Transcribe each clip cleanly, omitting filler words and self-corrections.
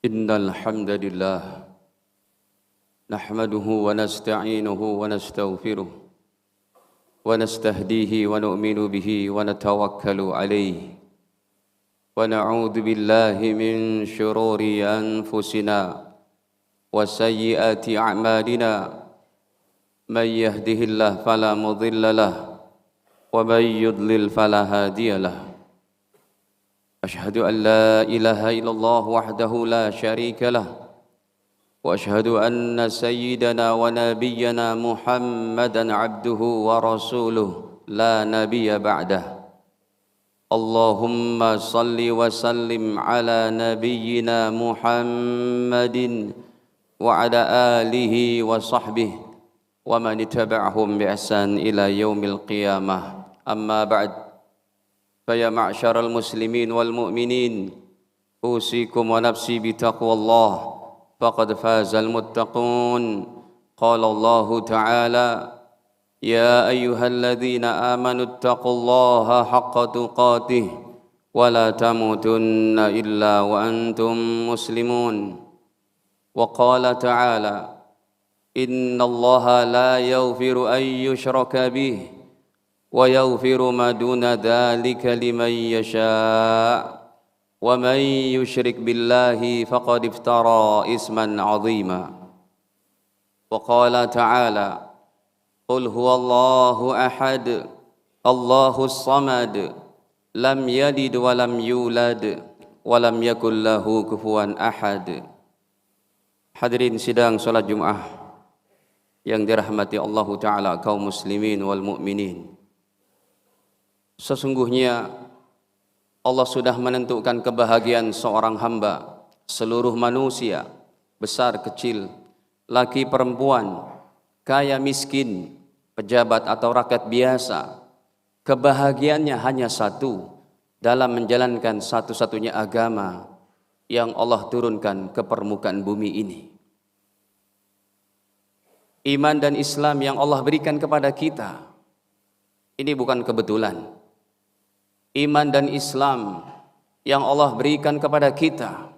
إن الحمد لله نحمده ونستعينه ونستغفره ونستهديه ونؤمن به ونتوكل عليه ونعوذ بالله من شرور أنفسنا وسيئات أعمالنا من يهده الله فلا مضل له ومن يضلل فلا هادي له أشهد أن لا إله إلا الله وحده لا شريك له وأشهد أن سيدنا ونبينا محمدا عبده ورسوله لا نبي بعده اللهم صل وسلم على نبينا محمد وعلى آله وصحبه ومن تبعهم بإحسان إلى يوم القيامة أما بعد فيا معشر المسلمين والمؤمنين أوصيكم ونفسي بتقوى الله فقد فاز المتقون قال الله تعالى يا أيها الذين آمنوا اتقوا الله حق تقاته ولا تموتن إلا وأنتم مسلمون وقال تعالى إن الله لا يغفر أن يشرك به ويغفر ما دون ذلك لمن يشاء ومن يشرك بالله فقد افترى إثما عظيما وقال تعالى قل هو الله أحد الله الصمد لم يلد ولم يولد ولم يكن له كفوا أحد. Hadirin sidang salat Jumat yang dirahmati Allah Ta'ala kaum muslimin wal mu'minin. Sesungguhnya Allah sudah menentukan kebahagiaan seorang hamba, seluruh manusia, besar kecil, laki perempuan, kaya miskin, pejabat atau rakyat biasa. Kebahagiaannya hanya satu, dalam menjalankan satu-satunya agama yang Allah turunkan ke permukaan bumi ini. Iman dan Islam yang Allah berikan kepada kita, ini bukan kebetulan. Iman dan Islam yang Allah berikan kepada kita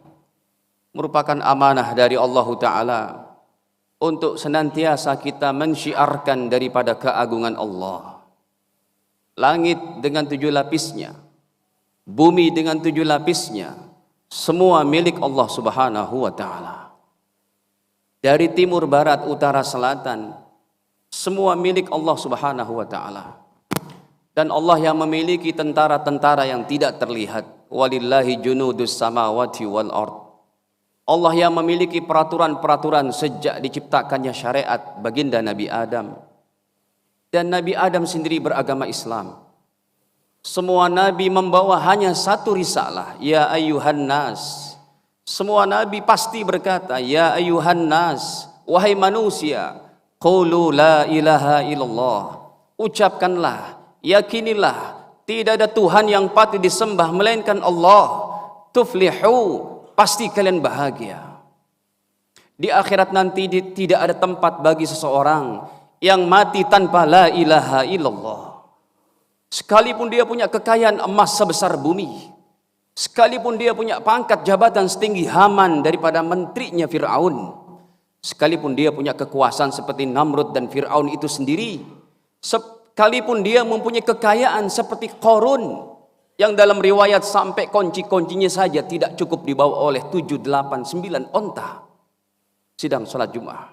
merupakan amanah dari Allah Ta'ala untuk senantiasa kita mensyiarkan daripada keagungan Allah. Langit dengan 7 lapisnya, bumi dengan 7 lapisnya, semua milik Allah Subhanahu wa Ta'ala. Dari timur, barat, utara, selatan, semua milik Allah Subhanahu wa Ta'ala. Dan Allah yang memiliki tentara-tentara yang tidak terlihat. Walillahi junudus samawati wal ard. Allah yang memiliki peraturan-peraturan sejak diciptakannya syariat baginda Nabi Adam. Dan Nabi Adam sendiri beragama Islam. Semua nabi membawa hanya satu risalah, ya ayyuhan nas. Semua nabi pasti berkata, ya ayyuhan nas, wahai manusia, qulu la ilaha illallah. Ucapkanlah, yakinilah tidak ada Tuhan yang patut disembah melainkan Allah. Tuflihu, pasti kalian bahagia. Di akhirat nanti tidak ada tempat bagi seseorang yang mati tanpa la ilaha illallah. Sekalipun dia punya kekayaan emas sebesar bumi, sekalipun dia punya pangkat jabatan setinggi Haman daripada menterinya Fir'aun, sekalipun dia punya kekuasaan seperti Namrud dan Fir'aun itu sendiri, sekalipun dia mempunyai kekayaan seperti Qarun yang dalam riwayat sampai kunci-kuncinya saja tidak cukup dibawa oleh 7, 8, 9 onta. Sidang salat Jumat,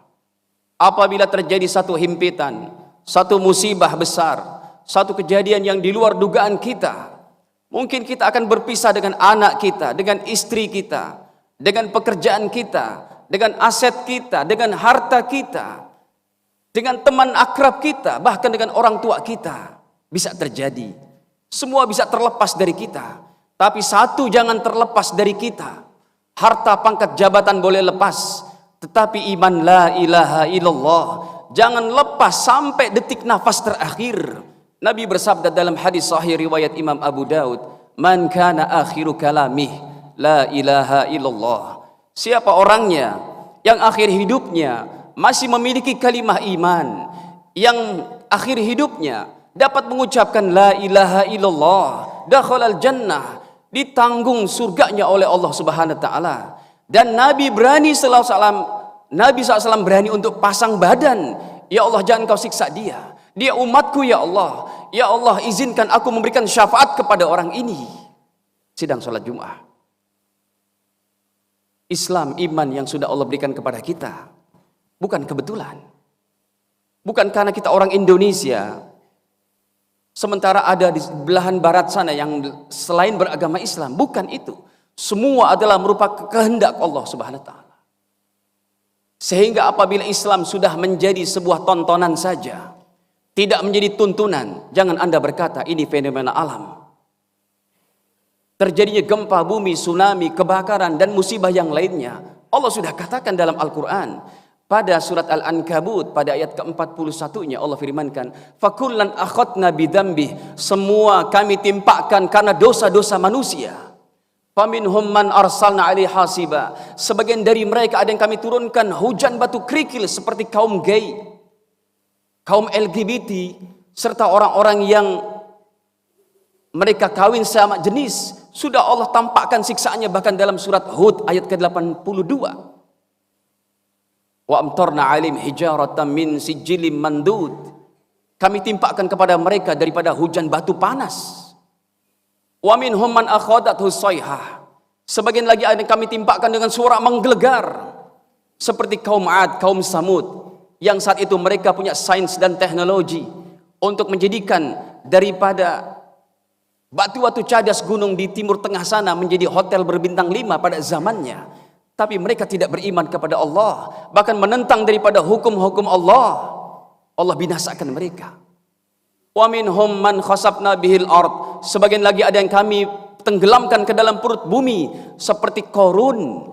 apabila terjadi satu himpitan, satu musibah besar, satu kejadian yang di luar dugaan kita, mungkin kita akan berpisah dengan anak kita, dengan istri kita, dengan pekerjaan kita, dengan aset kita, dengan harta kita, dengan teman akrab kita, bahkan dengan orang tua kita. Bisa terjadi. Semua bisa terlepas dari kita. Tapi satu jangan terlepas dari kita. Harta, pangkat, jabatan boleh lepas, tetapi iman la ilaha illallah jangan lepas sampai detik nafas terakhir. Nabi bersabda dalam hadis sahih riwayat Imam Abu Daud, man kana akhiru kalamih la ilaha illallah. Siapa orangnya yang akhir hidupnya masih memiliki kalimah iman, yang akhir hidupnya dapat mengucapkan la ilaha illallah, dakhalal jannah, ditanggung surganya oleh Allah Subhanahu wa taala. Dan Nabi berani sallallahu alaihi wasallam, Nabi SAW berani untuk pasang badan. Ya Allah, jangan kau siksa dia. Dia umatku ya Allah. Ya Allah, izinkan aku memberikan syafaat kepada orang ini. Sidang sholat Jum'ah. Islam, iman yang sudah Allah berikan kepada kita bukan kebetulan. Bukan karena kita orang Indonesia, sementara ada di belahan barat sana yang selain beragama Islam. Bukan itu. Semua adalah merupakan kehendak Allah Subhanahu wa ta'ala. Sehingga apabila Islam sudah menjadi sebuah tontonan saja, tidak menjadi tuntunan, jangan Anda berkata ini fenomena alam. Terjadinya gempa bumi, tsunami, kebakaran, dan musibah yang lainnya, Allah sudah katakan dalam Al-Quran. Pada surat Al-Ankabut, pada ayat ke-41-nya Allah firmankan, "Fakullan akhadna bidzambih." Semua kami timpakan karena dosa-dosa manusia. Faminhum man arsalna alaihi hasiba. Sebagian dari mereka ada yang kami turunkan hujan batu kerikil seperti kaum gay, kaum LGBT, serta orang-orang yang mereka kawin sama jenis. Sudah Allah tampakkan siksaannya bahkan dalam surat Hud ayat ke-82. Wa amtarna alim hijaratan min sijilin mandud. Kami timpakan kepada mereka daripada hujan batu panas. Wa minhum man akhadathu sayhah. Sebagian lagi ada yang kami timpakan dengan suara menggelegar seperti kaum Ad, kaum Samud, yang saat itu mereka punya sains dan teknologi untuk menjadikan daripada batu-batu cadas gunung di timur tengah sana menjadi hotel berbintang 5 pada zamannya. Tapi mereka tidak beriman kepada Allah, bahkan menentang daripada hukum-hukum Allah. Allah binasakan mereka. Wa minhum man khasafna bihil ard. Sebagian lagi ada yang kami tenggelamkan ke dalam perut bumi seperti Qarun.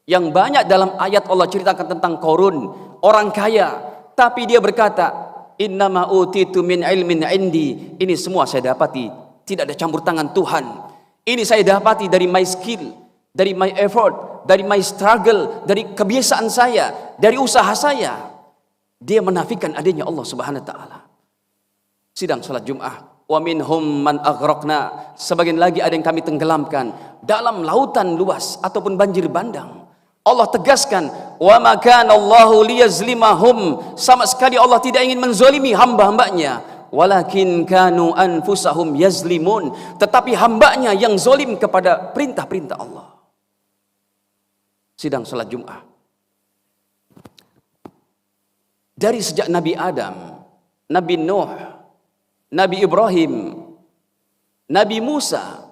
Yang banyak dalam ayat Allah ceritakan tentang Qarun, orang kaya, tapi dia berkata, "Innama utitu min ilmin indi." Ini semua saya dapati, tidak ada campur tangan Tuhan. Ini saya dapati dari my skill, dari my effort, dari my struggle, dari kebiasaan saya, dari usaha saya. Dia menafikan adanya Allah Subhanahu wa taala. Sidang salat Jum'ah. Wa minhum man aghraqna. Sebagian lagi ada yang kami tenggelamkan dalam lautan luas ataupun banjir bandang. Allah tegaskan, wa ma kana Allahu liyazlimahum. Sama sekali Allah tidak ingin menzalimi hamba-hambanya. Walakin kanu anfusahum yazlimun. Tetapi hambanya yang zalim kepada perintah-perintah Allah. Sidang salat Jum'ah. Dari sejak Nabi Adam, Nabi Nuh, Nabi Ibrahim, Nabi Musa,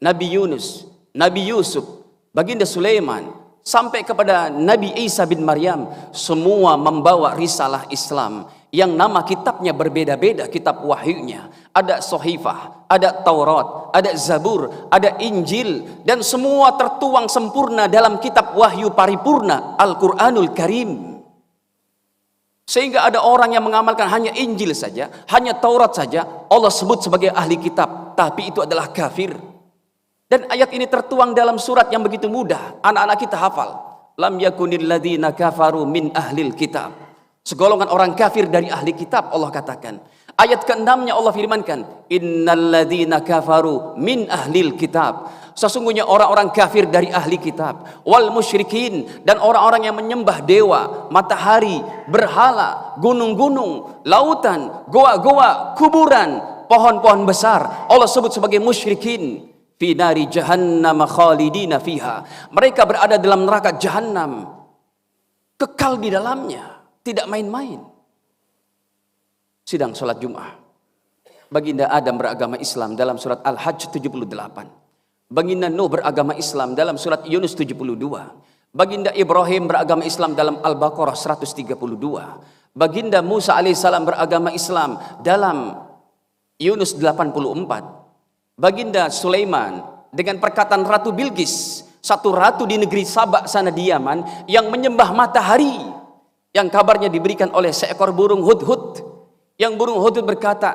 Nabi Yunus, Nabi Yusuf, baginda Sulaiman, sampai kepada Nabi Isa bin Maryam, semua membawa risalah Islam yang nama kitabnya berbeda-beda, kitab wahyunya. Ada Sohifah, ada Taurat, ada Zabur, ada Injil, dan semua tertuang sempurna dalam kitab wahyu paripurna Al-Quranul Karim. Sehingga ada orang yang mengamalkan hanya Injil saja, hanya Taurat saja, Allah sebut sebagai ahli kitab, tapi itu adalah kafir. Dan ayat ini tertuang dalam surat yang begitu mudah, anak-anak kita hafal. Lam yakunil ladzina kafaru min ahlil kitab. Segolongan orang kafir dari ahli kitab, Allah katakan. Ayat ke-6-nya Allah firmankan, innal ladzina kafaru min ahlil kitab. Sesungguhnya orang-orang kafir dari ahli kitab, wal musyrikin, dan orang-orang yang menyembah dewa, matahari, berhala, gunung-gunung, lautan, goa-goa, kuburan, pohon-pohon besar, Allah sebut sebagai musyrikin. Fi nari jahannam khalidina fiha. Mereka berada dalam neraka jahannam, kekal di dalamnya, tidak main-main. Sidang salat Jum'ah. Baginda Adam beragama Islam dalam surat Al-Hajj 78. Baginda Nuh beragama Islam dalam surat Yunus 72. Baginda Ibrahim beragama Islam dalam Al-Baqarah 132. Baginda Musa alaihissalam beragama Islam dalam Yunus 84. Baginda Sulaiman dengan perkataan Ratu Bilqis, satu ratu di negeri Sabak sana di Yaman, yang menyembah matahari, yang kabarnya diberikan oleh seekor burung hudhud. Yang burung hudhud berkata,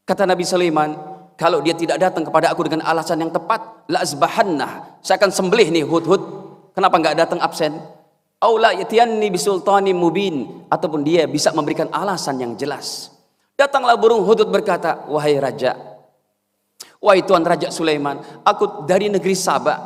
kata Nabi Sulaiman, kalau dia tidak datang kepada aku dengan alasan yang tepat, la azbahannah, saya akan sembelih nih hudhud. Kenapa enggak datang absen? Au la yatiyanni bisultanin mubin, ataupun dia bisa memberikan alasan yang jelas. Datanglah burung hudhud berkata, wahai raja, wahai tuan Raja Sulaiman, aku dari negeri Sabak,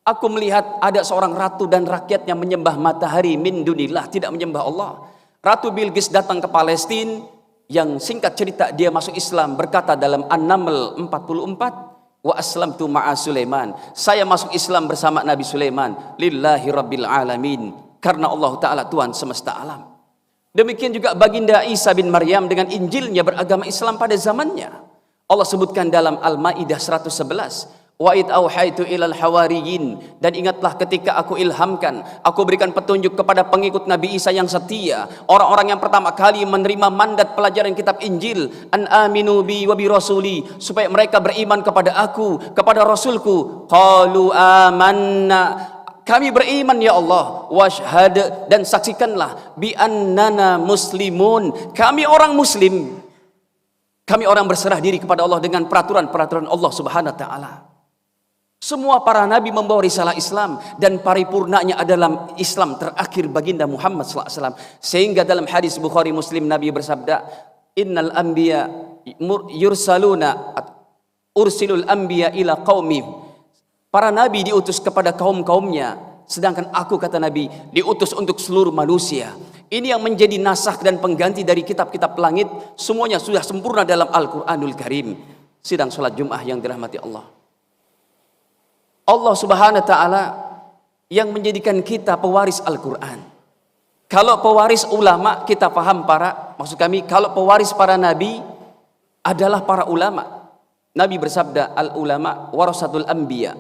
Aku melihat ada seorang ratu dan rakyatnya menyembah matahari min dunillah, tidak menyembah Allah. Ratu Bilqis datang ke Palestina, yang singkat cerita dia masuk Islam, berkata dalam An-Naml 44, wa aslamtu ma'a Sulaiman, saya masuk Islam bersama Nabi Sulaiman, lillahi rabbil alamin, karena Allah Ta'ala Tuhan semesta alam. Demikian juga baginda Isa bin Maryam dengan Injilnya beragama Islam pada zamannya. Allah sebutkan dalam Al-Maidah 111, wa id auhaitu ilal hawariyin, dan ingatlah ketika aku ilhamkan, aku berikan petunjuk kepada pengikut Nabi Isa yang setia, orang-orang yang pertama kali menerima mandat pelajaran kitab Injil, an aminu bi wa bi rasuli, supaya mereka beriman kepada aku, kepada rasulku. Qalu amanna, kami beriman ya Allah, washhad, dan saksikanlah, bi annana muslimun, kami orang muslim, kami orang berserah diri kepada Allah dengan peraturan-peraturan Allah Subhanahu wa taala. Semua para nabi membawa risalah Islam, dan paripurnanya adalah Islam terakhir baginda Muhammad SAW. Sehingga dalam hadis Bukhari Muslim Nabi bersabda, innal anbiya yursaluna ursilul anbiya ila qaumim. Para nabi diutus kepada kaum-kaumnya, sedangkan aku, kata Nabi, diutus untuk seluruh manusia. Ini yang menjadi nasakh dan pengganti dari kitab-kitab langit, semuanya sudah sempurna dalam Al-Quranul Karim. Sidang sholat Jum'ah yang dirahmati Allah. Allah Subhanahu wa taala yang menjadikan kita pewaris Al-Quran. Kalau pewaris ulama, kita paham maksud kami, kalau pewaris para nabi adalah para ulama. Nabi bersabda, al ulama warasatul anbiya.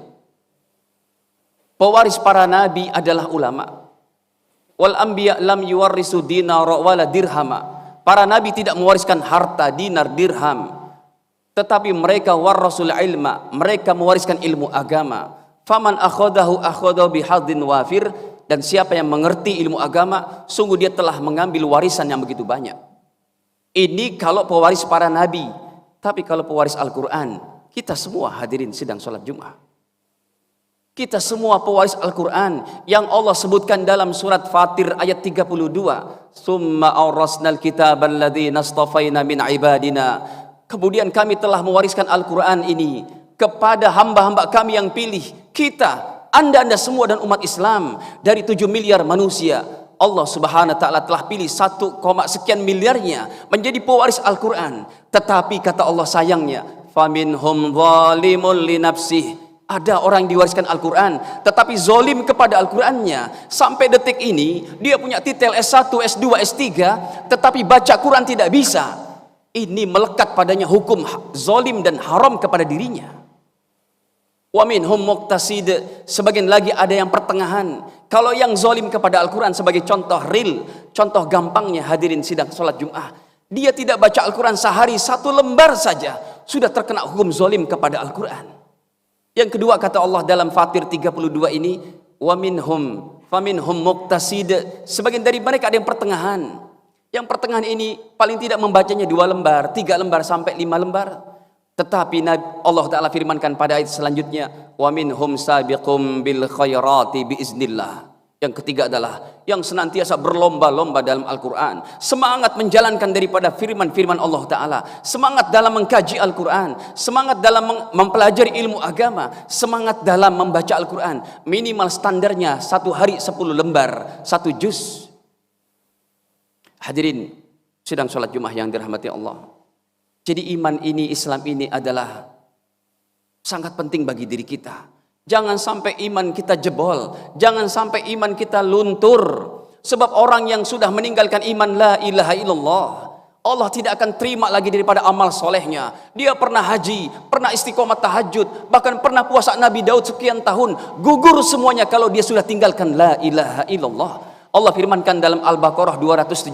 Pewaris para nabi adalah ulama. Wal anbiya lam yuwarrisu dinara wala dirhama. Para nabi tidak mewariskan harta, dinar, dirham, tetapi mereka warasul ilma, mereka mewariskan ilmu agama. Faman akhadahu bihadzin wafir, dan siapa yang mengerti ilmu agama, sungguh dia telah mengambil warisan yang begitu banyak. Ini kalau pewaris para nabi. Tapi kalau pewaris Al-Quran, kita semua hadirin sidang sholat Jum'ah, kita semua pewaris Al-Quran yang Allah sebutkan dalam surat Fatir ayat 32, summa awrasnal kitabal ladzina astafaina min ibadina. Kemudian kami telah mewariskan Al-Quran ini kepada hamba-hamba kami yang pilih. Kita, anda semua dan umat Islam, dari 7 miliar manusia, Allah Subhanahu wa taala telah pilih 1, sekian miliarnya menjadi pewaris Al-Quran. Tetapi kata Allah sayangnya, faminhum zalimun li nafsih, ada orang yang diwariskan Al-Quran tetapi zolim kepada Al-Qurannya. Sampai detik ini dia punya titel S1, S2, S3, tetapi baca Quran tidak bisa. Ini melekat padanya hukum zolim dan haram kepada dirinya. Wa minhum muqtasid, sebagian lagi ada yang pertengahan. Kalau yang zolim kepada Al-Quran, sebagai contoh real, contoh gampangnya hadirin sidang sholat Jum'ah, dia tidak baca Al-Quran sehari 1 lembar saja, sudah terkena hukum zolim kepada Al-Quran. Yang kedua kata Allah dalam Fatir 32 ini, wa minhum faminhum muqtasid, sebagian dari mereka ada yang pertengahan. Yang pertengahan ini paling tidak membacanya 2 lembar, 3 lembar sampai 5 lembar. Tetapi Allah Ta'ala firmankan pada ayat selanjutnya, wa minhum sabiqum bil khairati biiznillah. Yang ketiga adalah yang senantiasa berlomba-lomba dalam Al-Quran, semangat menjalankan daripada firman-firman Allah Ta'ala, semangat dalam mengkaji Al-Quran, semangat dalam mempelajari ilmu agama, semangat dalam membaca Al-Quran. Minimal standarnya 1 hari 10 lembar, 1 juz. Hadirin sidang sholat Jum'ah yang dirahmati Allah. Jadi iman ini, Islam ini adalah sangat penting bagi diri kita. Jangan sampai iman kita jebol, jangan sampai iman kita luntur. Sebab orang yang sudah meninggalkan iman la ilaha illallah, Allah tidak akan terima lagi daripada amal solehnya. Dia pernah haji, pernah istiqomah tahajud, bahkan pernah puasa Nabi Daud sekian tahun, gugur semuanya kalau dia sudah tinggalkan la ilaha illallah. Allah firmankan dalam Al-Baqarah 217,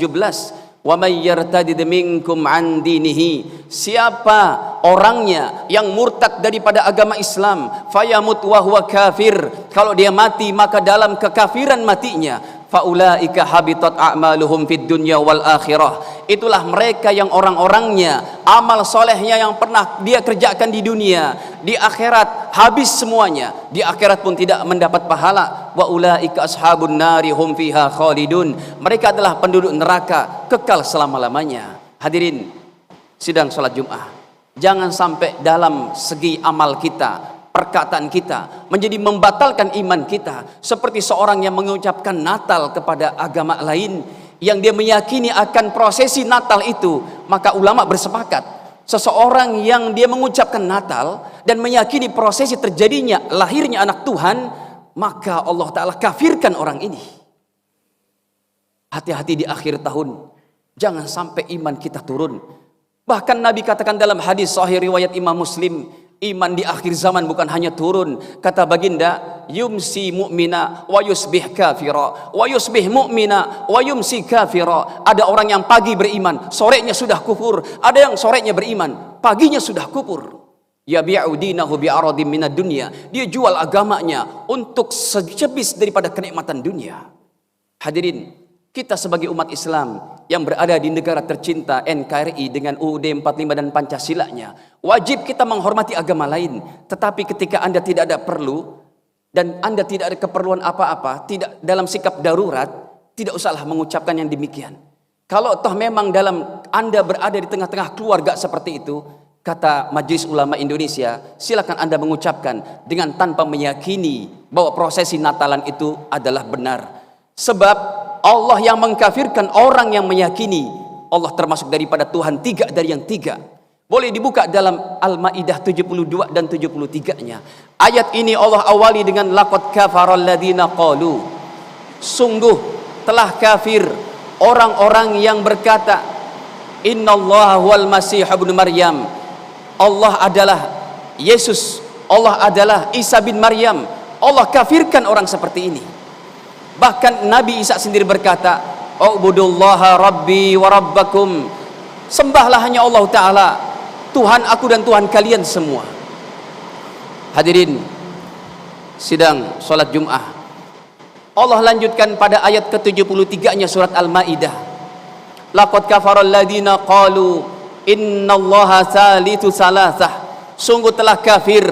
wa may yartadid minkum an dinihi, siapa orangnya yang murtad daripada agama Islam, fayamut wa huwa kafir, kalau dia mati maka dalam kekafiran matinya, faulaika habitat a'maluhum fid dunya wal akhirah, itulah mereka yang orang-orangnya amal solehnya yang pernah dia kerjakan di dunia, di akhirat habis semuanya, di akhirat pun tidak mendapat pahala. Wa ulaika ashabun nari hum fiha khalidun, mereka adalah penduduk neraka kekal selama-lamanya. Hadirin sidang salat Jum'ah, jangan sampai dalam segi amal kita perkataan kita, menjadi membatalkan iman kita. Seperti seorang yang mengucapkan Natal kepada agama lain, yang dia meyakini akan prosesi Natal itu, maka ulama bersepakat, seseorang yang dia mengucapkan Natal dan meyakini prosesi terjadinya lahirnya anak Tuhan, maka Allah Ta'ala kafirkan orang ini. Hati-hati di akhir tahun, jangan sampai iman kita turun. Bahkan Nabi katakan dalam hadis sahih riwayat Imam Muslim, iman di akhir zaman bukan hanya turun. Kata baginda, yumsi mu'mina wa yusbih kafira, wa yusbih mu'mina wa yumsi kafira. Ada orang yang pagi beriman, sorenya sudah kufur. Ada yang sorenya beriman, paginya sudah kufur. Yabi'u dinahu bi'aradim minad dunya. Dia jual agamanya untuk secebis daripada kenikmatan dunia. Hadirin, kita sebagai umat Islam yang berada di negara tercinta NKRI dengan UUD 45 dan Pancasilanya, wajib kita menghormati agama lain. Tetapi ketika Anda tidak ada perlu dan Anda tidak ada keperluan apa-apa, tidak dalam sikap darurat, tidak usahlah mengucapkan yang demikian. Kalau toh memang dalam Anda berada di tengah-tengah keluarga seperti itu, kata Majelis Ulama Indonesia, silakan Anda mengucapkan dengan tanpa meyakini bahwa prosesi Natalan itu adalah benar. Sebab Allah yang mengkafirkan orang yang meyakini Allah termasuk daripada Tuhan tiga dari yang tiga. Boleh dibuka dalam Al-Maidah 72 dan 73-nya. Ayat ini Allah awali dengan laqad kafaral ladzina qalu. Sungguh telah kafir orang-orang yang berkata, innallaha huwal masih ibnu Maryam. Allah adalah Yesus, Allah adalah Isa bin Maryam. Allah kafirkan orang seperti ini. Bahkan Nabi Isa sendiri berkata, ubudullaha rabbi wa rabbakum. Sembahlah hanya Allah Ta'ala, Tuhan aku dan Tuhan kalian semua. Hadirin sidang sholat Jum'ah, Allah lanjutkan pada ayat ke-73-nya surat Al-Maidah. Laqad kafaral ladzina qalu innallaha salisu salasah. Sungguh telah kafir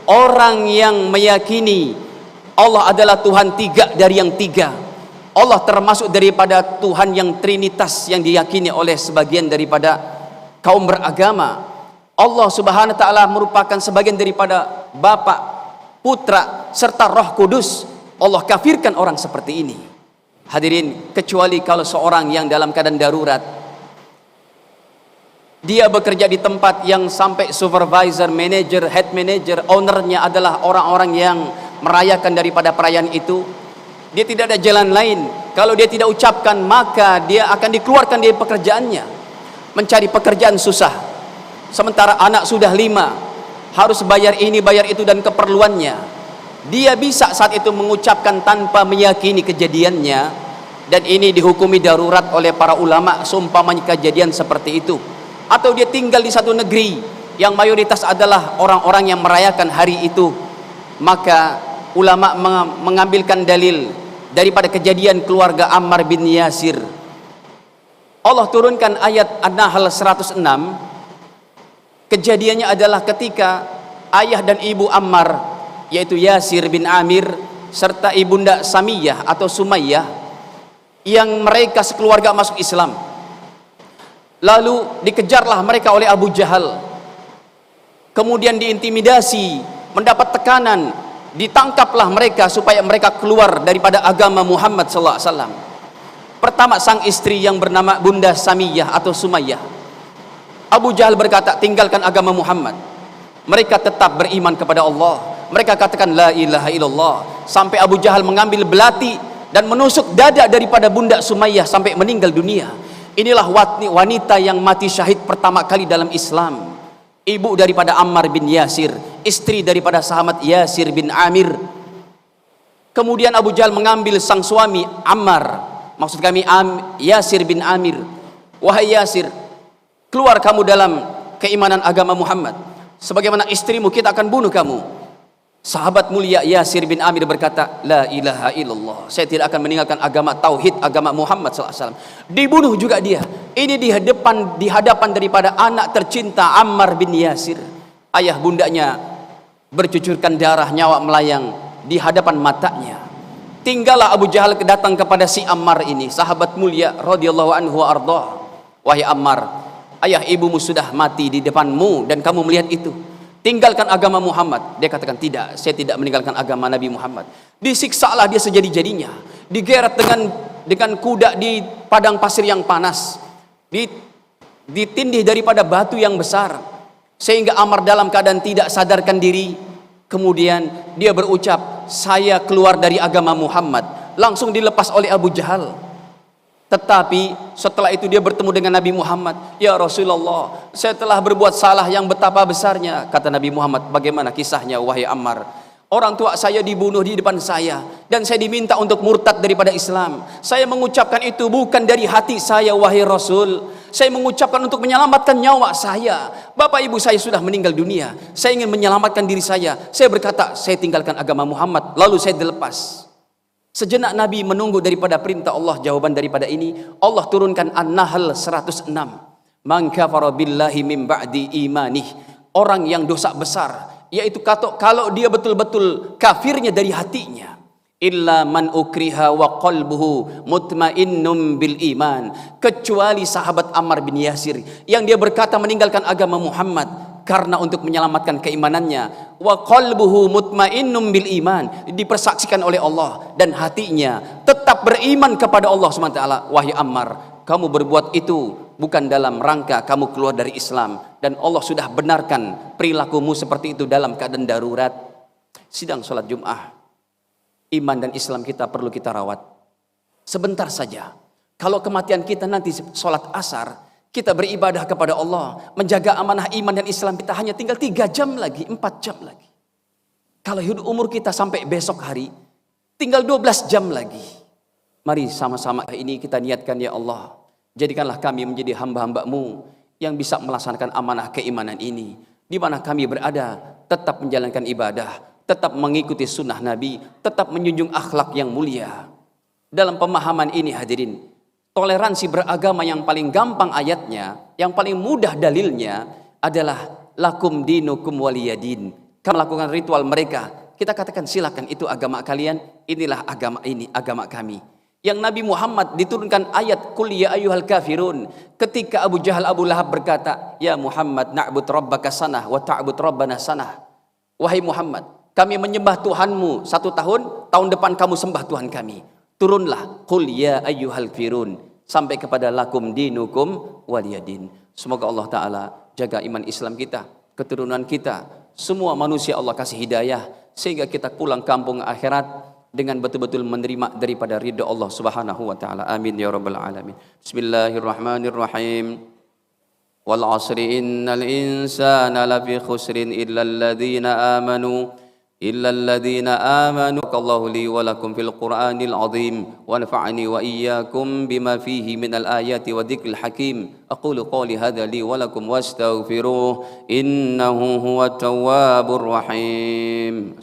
orang yang meyakini Allah adalah Tuhan tiga dari yang tiga. Allah termasuk daripada Tuhan yang trinitas yang diyakini oleh sebagian daripada kaum beragama. Allah Subhanahu wa Ta'ala merupakan sebagian daripada Bapa, Putra serta Roh Kudus. Allah kafirkan orang seperti ini. Hadirin, kecuali kalau seorang yang dalam keadaan darurat, dia bekerja di tempat yang sampai supervisor, manager, head manager, ownernya adalah orang-orang yang merayakan daripada perayaan itu, dia tidak ada jalan lain. Kalau dia tidak ucapkan, maka dia akan dikeluarkan dari pekerjaannya, mencari pekerjaan susah. Sementara anak sudah 5, harus bayar ini bayar itu dan keperluannya. Dia bisa saat itu mengucapkan tanpa meyakini kejadiannya, dan ini dihukumi darurat oleh para ulama seumpamanya kejadian seperti itu. Atau dia tinggal di satu negeri yang mayoritas adalah orang-orang yang merayakan hari itu, maka ulama mengambilkan dalil daripada kejadian keluarga Ammar bin Yasir. Allah turunkan ayat An-Nahl 106. Kejadiannya adalah ketika ayah dan ibu Ammar, yaitu Yasir bin Amir serta ibunda Samiyah atau Sumayyah, yang mereka sekeluarga masuk Islam. Lalu dikejarlah mereka oleh Abu Jahal, kemudian diintimidasi, mendapat tekanan, ditangkaplah mereka supaya mereka keluar daripada agama Muhammad SAW. Pertama sang istri yang bernama Bunda Samiyah atau Sumayyah. Abu Jahal berkata, tinggalkan agama Muhammad. Mereka tetap beriman kepada Allah. Mereka katakan la ilaha illallah. Sampai Abu Jahal mengambil belati dan menusuk dada daripada Bunda Sumayyah sampai meninggal dunia. Inilah wanita yang mati syahid pertama kali dalam Islam. Ibu daripada Ammar bin Yasir, istri daripada sahabat Yasir bin Amir. Kemudian Abu Jahal mengambil sang suami Ammar, maksud kami Yasir bin Amir. Wahai Yasir, keluar kamu dalam keimanan agama Muhammad, sebagaimana istrimu kita akan bunuh kamu. Sahabat mulia Yasir bin Amir berkata, la ilaha illallah, saya tidak akan meninggalkan agama tauhid, agama Muhammad SAW. Dibunuh juga dia. Ini di hadapan daripada anak tercinta Ammar bin Yasir. Ayah bundanya bercucurkan darah, nyawa melayang di hadapan matanya. Tinggallah Abu Jahal datang kepada si Ammar ini, sahabat mulia radhiyallahu anhu ardah. Wahai Ammar, ayah ibumu sudah mati di depanmu dan kamu melihat itu. tinggalkan agama Muhammad. Dia katakan, tidak, saya tidak meninggalkan agama Nabi Muhammad. Disiksalah dia sejadi-jadinya, digeret dengan kuda di padang pasir yang panas, ditindih daripada batu yang besar, sehingga Ammar dalam keadaan tidak sadarkan diri. Kemudian dia berucap, saya keluar dari agama Muhammad. Langsung dilepas oleh Abu Jahal. Tetapi setelah itu dia bertemu dengan Nabi Muhammad. Ya Rasulullah, saya telah berbuat salah yang betapa besarnya. Kata Nabi Muhammad, bagaimana kisahnya wahai Ammar? Orang tua saya dibunuh di depan saya, dan saya diminta untuk murtad daripada Islam. Saya mengucapkan itu bukan dari hati saya wahai Rasul. Saya mengucapkan untuk menyelamatkan nyawa saya. Bapak ibu saya sudah meninggal dunia. Saya ingin menyelamatkan diri saya. Saya berkata, saya tinggalkan agama Muhammad, lalu saya dilepas. Sejenak Nabi menunggu daripada perintah Allah jawaban daripada ini. Allah turunkan An-Nahl 106. Man kafara billahi min ba'di imanih. Orang yang dosa besar, yaitu kalau dia betul-betul kafirnya dari hatinya. Illa man ukriha wa qalbuhu mutmainnum bil iman. Kecuali sahabat Ammar bin Yasir yang dia berkata meninggalkan agama Muhammad karena untuk menyelamatkan keimanannya. Wa qalbuhu mutmainnum bil iman, dipersaksikan oleh Allah dan hatinya tetap beriman kepada Allah SWT. Wahai Ammar, kamu berbuat itu bukan dalam rangka kamu keluar dari Islam, dan Allah sudah benarkan perilakumu seperti itu dalam keadaan darurat. Sidang sholat Jum'ah, iman dan Islam kita perlu kita rawat. Sebentar saja, kalau kematian kita nanti sholat asar, kita beribadah kepada Allah, menjaga amanah iman dan Islam kita hanya tinggal 3 jam lagi, 4 jam lagi. Kalau hidup umur kita sampai besok hari, tinggal 12 jam lagi. Mari sama-sama ini kita niatkan, ya Allah, jadikanlah kami menjadi hamba-hamba-Mu yang bisa melaksanakan amanah keimanan ini. Di mana kami berada, tetap menjalankan ibadah, tetap mengikuti sunnah Nabi, tetap menjunjung akhlak yang mulia. Dalam pemahaman ini hadirin, toleransi beragama yang paling gampang ayatnya, yang paling mudah dalilnya adalah lakum dinukum waliyadin. Kami melakukan ritual mereka, kita katakan silakan, itu agama kalian, inilah agama ini, agama kami. Yang Nabi Muhammad diturunkan ayat Qul ya ayyuhal kafirun ketika Abu Jahal Abu Lahab berkata, ya Muhammad na'bud rabbaka sanah wa ta'bud rabbana sanah. Wahai Muhammad, kami menyembah Tuhanmu 1 tahun, tahun depan kamu sembah Tuhan kami. Turunlah Qul ya ayyuhal kafirun sampai kepada lakum dinukum waliyadin. Semoga Allah Ta'ala jaga iman Islam kita, keturunan kita, semua manusia Allah kasih hidayah, sehingga kita pulang kampung akhirat dengan betul-betul menerima daripada ridha Allah Subhanahu wa Ta'ala. Amin ya rabbal alamin. Bismillahirrahmanirrahim. Wal 'asri innal insana lafi khusrin illa alladhina amanu Allahu li wa lakum fil Qur'anil 'azim wa nafa'ani wa iyyakum bima fihi minal ayati wa dzikril hakim. Aqulu qawli hadza li wa lakum wastaghfiruh innahu huwat tawwabur rahim.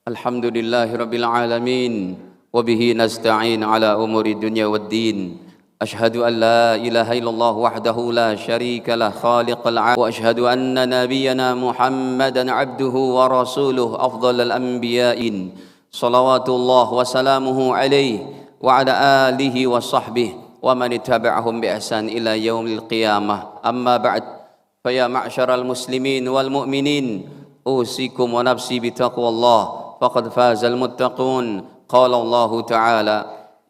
Alhamdulillahi rabbil alamin wa bihi nasta'in ala umuri dunya waddin. Ashhadu an la ilaha illallah wahdahu la syarika lah khaliqal 'alam wa ashhadu anna nabiyyana Muhammadan 'abduhu wa rasuluhu afdhalal anbiya'in. Salawatullah wa salamuhu alaihi wa ala alihi wa sahbihi wa man ittaba'ahum bi ihsan ila yaumil qiyamah. Amma ba'd, fa ya ma'syaral muslimin wal mu'minin, أوصيكم ونفسي بتقوى الله فقد فاز المتقون. قال الله تعالى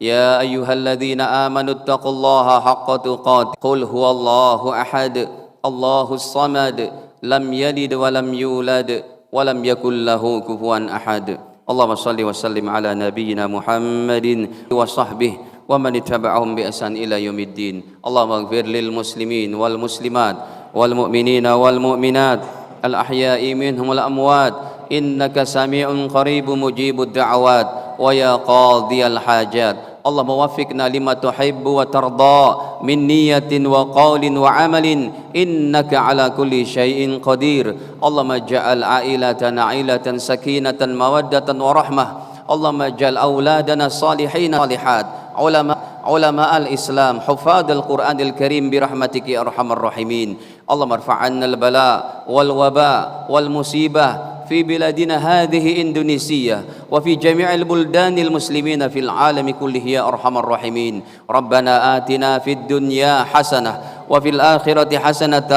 يا أيها الذين آمنوا اتقوا الله حق تقاته قل هو الله أحد الله الصمد لم يلد ولم يولد ولم يكن له كفوا أحد. اللهم صل وسلم على نبينا محمد وصحبه ومن اتبعهم بإحسان إلى يوم الدين. اللهم اغفر للمسلمين والمسلمات والمؤمنين والمؤمنات الأحياء منهم والأموات إنك سميع قريب مجيب الدعوات ويا قاضي الحاجات. اللهم وفقنا لما تحب وترضى من نية وقول وعمل إنك على كل شيء قدير. اللهم اجعل عائلتنا عائلة سكينة مودة ورحمة. اللهم اجعل أولادنا صالحين صالحات علماء علماء الإسلام حفاظ القرآن الكريم برحمتك يا أرحم الراحمين. اللهم ارفع عنا البلاء والوباء والمصيبة في بلادنا هذه إندونيسيا وفي جميع البلدان المسلمين في العالم كله يا أرحم الراحمين. ربنا آتنا في الدنيا حسنة وفي الآخرة حسنة